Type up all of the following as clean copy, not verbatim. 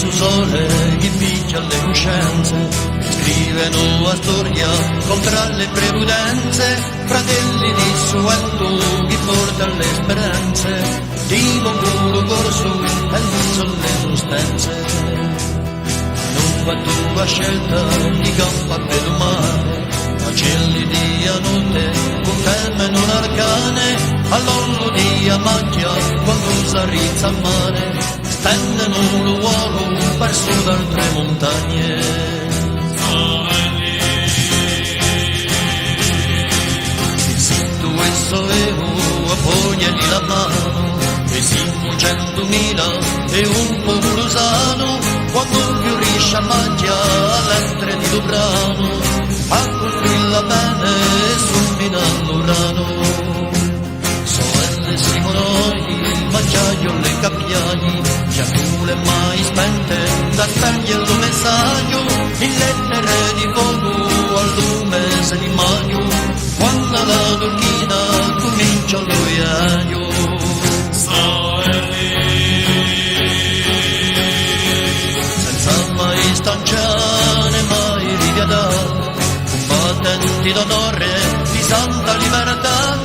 su sole che picchia le coscienze, scrivono la storia contro le preludenze, fratelli di suelto che porta le speranze, di un puro corso e non sono le sostanze. Non va tua scelta di campo a domani, a cieli di notte, con temono l'arcane, all'ollo di macchia quando si arrizza a mare, stendono l'uomo verso d'altre montagne. Se tu e solevo appogliali la mano, e siamo 100.000 e un popolo sano, quando più riesce a mangiare l'entre di Lubrano, a costruirla bene e subminando l'urano. Sorelle siamo noi, il mangiaio le cappiani, già tu le mai spente, da stagliare il messaggio, in lettere di fuoco al lume se di maggio, quando la turchina comincia l'oiaio. Senza mai stanciare, mai ripiatare, combattenti d'onore di santa libertà,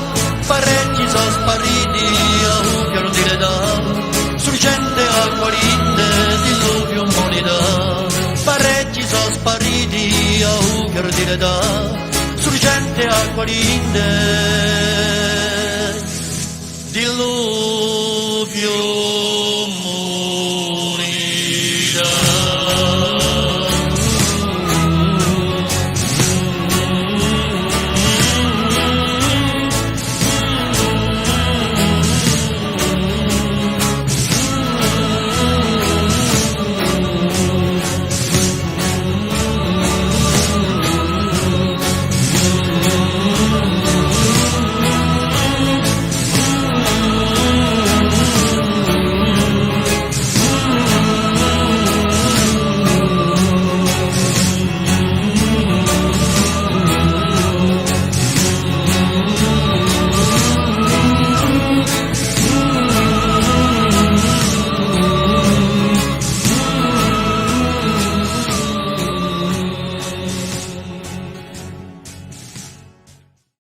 parecchi sono spariti a un chiaro di l'età, sorgente acqua rinde di l'ovio moneta, parecchi sono spariti a un chiaro di l'età, sorgente acqua rinde